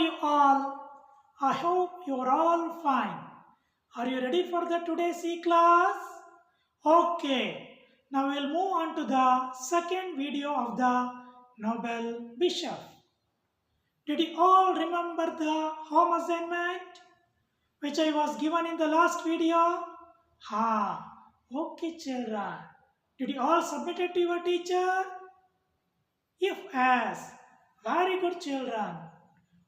you all? I hope you are all fine. Are you ready for the today's class? Okay, now we'll move on to the second video of the Nobel Bishop. Did you all remember the home assignment which I was given in the last video? Okay children. Did you all submit it to your teacher? If yes, very good children.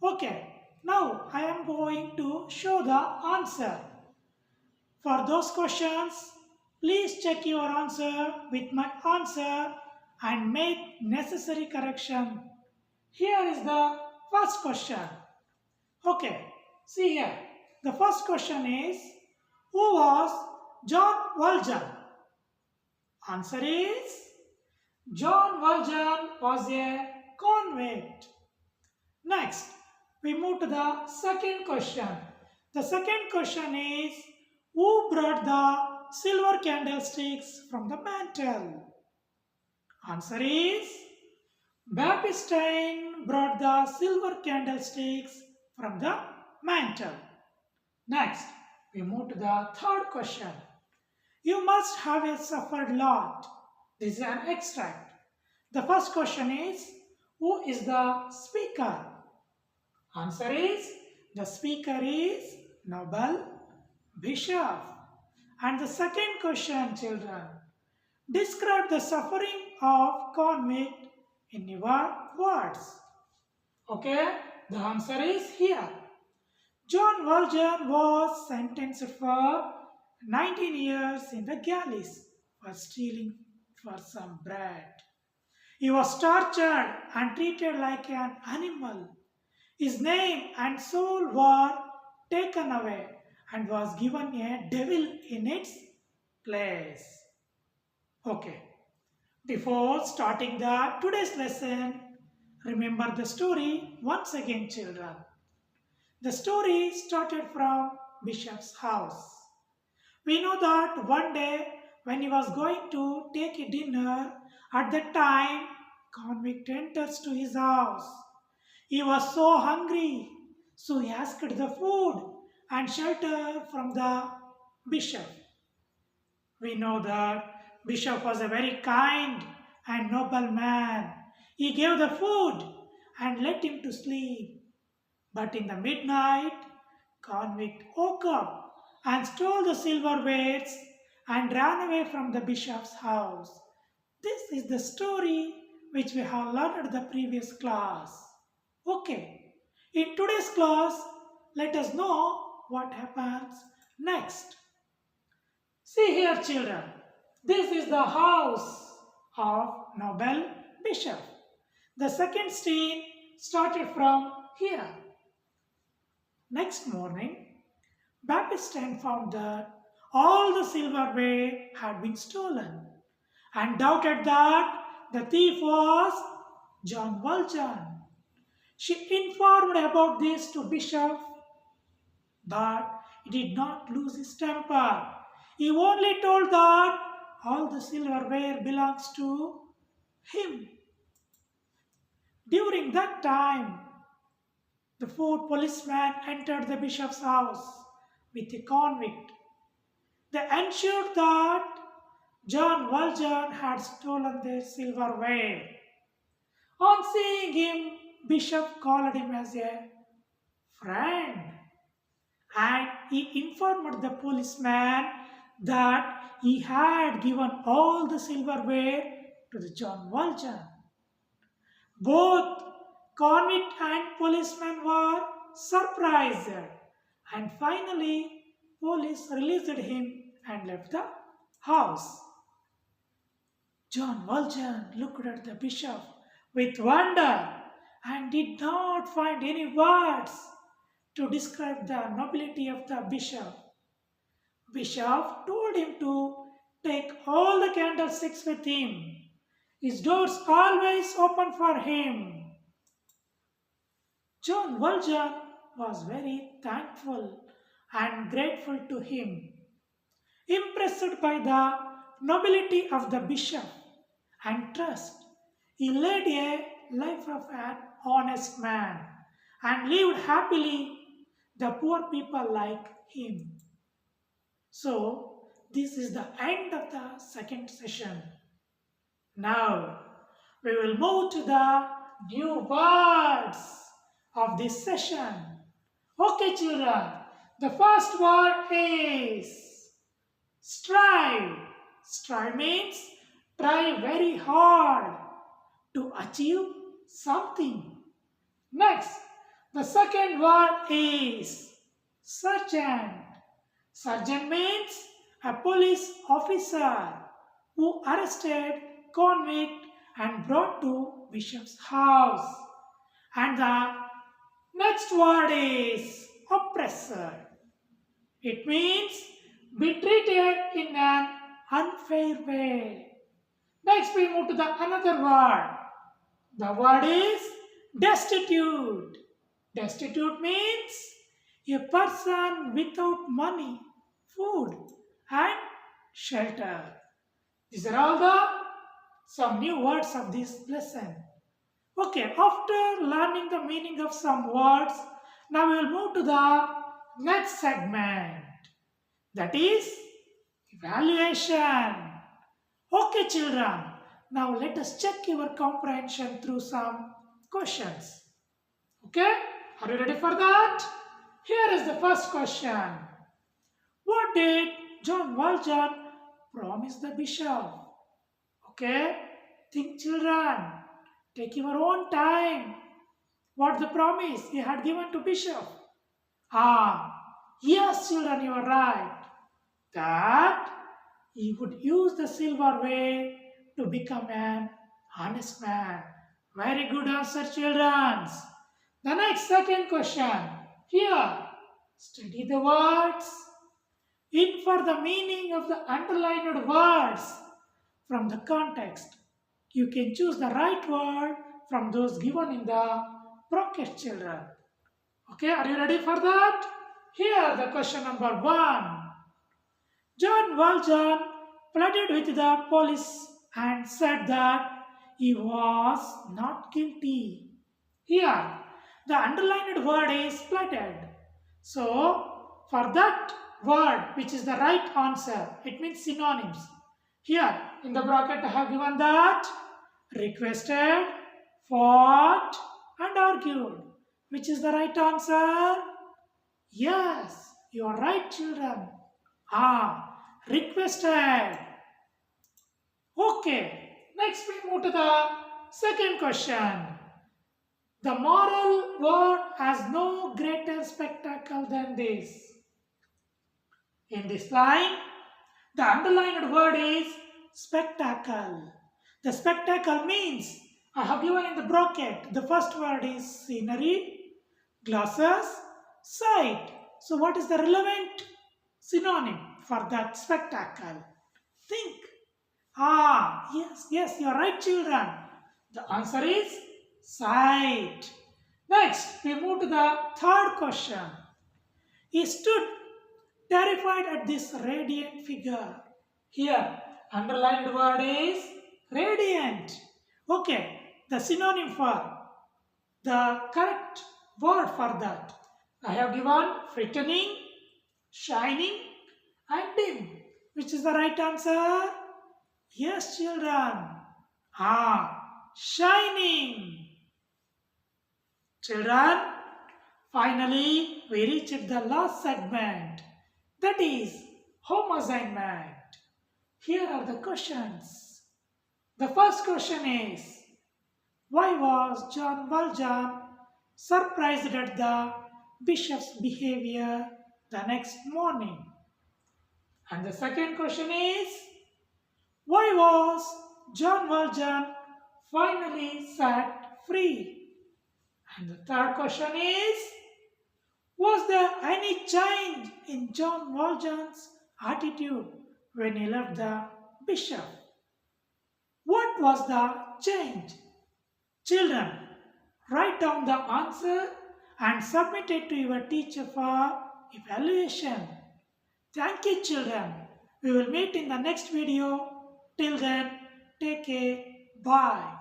Okay, now I am going to show the answer. For those questions, please check your answer with my answer and make necessary correction. Here is the first question. Okay, see here. The first question is, who was John Valjean? Answer is, John Valjean was a convict. Next, we move to the second question. The second question is, who brought the silver candlesticks from the mantle? Answer is, Baptiste brought the silver candlesticks from the mantle. Next, we move to the third question. You must have suffered lot. This is an extract. The first question is, who is the speaker? Answer is, the speaker is Nobel Bishop. And the second question, children, describe the suffering of convict in your words. Okay, the answer is here. John Valjean was sentenced for 19 years in the galleys for stealing for some bread. He was tortured and treated like an animal. His name and soul were taken away and was given a devil in its place. Okay. Before starting the today's lesson, remember the story once again, children. The story started from Bishop's house. We know that one day when he was going to take a dinner, at that time convict enters to his house. He was so hungry, so he asked the food and shelter from the bishop. We know that bishop was a very kind and noble man. He gave the food and let him to sleep. But in the midnight, convict woke up and stole the silverwares and ran away from the bishop's house. This is the story which we have learned in the previous class. Okay, in today's class, let us know what happens next. See here, children. This is the house of Nobel Bishop. The second scene started from here. Next morning, Baptiste found that all the silverware had been stolen and doubted that the thief was John Valjean. She informed about this to Bishop, but he did not lose his temper. He only told that all the silverware belongs to him. During that time, the 4 policemen entered the bishop's house with a convict. They ensured that John Valjean had stolen their silverware. On seeing him, Bishop called him as a friend, and he informed the policeman that he had given all the silverware to the John Valjean. Both convict and policeman were surprised, and finally police released him and left the house. John Valjean looked at the bishop with wonder and did not find any words to describe the nobility of the bishop. Bishop told him to take all the candlesticks with him. His doors always open for him. John Valjean was very thankful and grateful to him. Impressed by the nobility of the bishop and trust, he led a life of an honest man and lived happily, the poor people like him. So, this is the end of the second session. Now, we will move to the new words of this session. Okay, children, the first word is strive. Strive means try very hard to achieve something. Next, the second word is sergeant. Sergeant means a police officer who arrested convict and brought to bishop's house. And the next word is oppressor. It means be treated in an unfair way. Next we move to the another word. The word is destitute. Destitute means a person without money, food and shelter. These are all the some new words of this lesson. Okay, after learning the meaning of some words, now we will move to the next segment. That is evaluation. Okay, children. Now let us check your comprehension through some questions. Okay, are you ready for that? Here is the first question. What did John Valjean promise the bishop? Okay, think children. Take your own time. What the promise he had given to bishop? Yes children, you are right. That he would use the silver way to become an honest man. Very good answer, children. The next second question. Here, study the words. In for the meaning of the underlined words from the context. You can choose the right word from those given in the bracket, children. Okay, are you ready for that? Here, the question number 1. John Valjean pleaded with the police and said that he was not guilty. Here, the underlined word is pleaded. So, for that word, which is the right answer, it means synonyms. Here, in the bracket, I have given that requested, fought, and argued. Which is the right answer? Yes, you are right, children. Requested. Okay, next we move to the second question. The moral word has no greater spectacle than this. In this line, the underlined word is spectacle. The spectacle means, I have given in the bracket, the first word is scenery, glasses, sight. So what is the relevant synonym for that spectacle? Think. Yes, you are right, children. The answer is sight. Next, we move to the third question. He stood terrified at this radiant figure. Here, underlined word is radiant. Okay, the synonym for the correct word for that. I have given frightening, shining and dim. Which is the right answer? Yes, children. Shining. Children, finally we reached the last segment. That is home assignment. Here are the questions. The first question is, why was John Valjean surprised at the bishop's behavior the next morning? And the second question is, why was John Valjean finally set free? And the third question is, was there any change in John Valjean's attitude when he left the bishop? What was the change? Children, write down the answer and submit it to your teacher for evaluation. Thank you, children. We will meet in the next video. Till then, take care. Bye.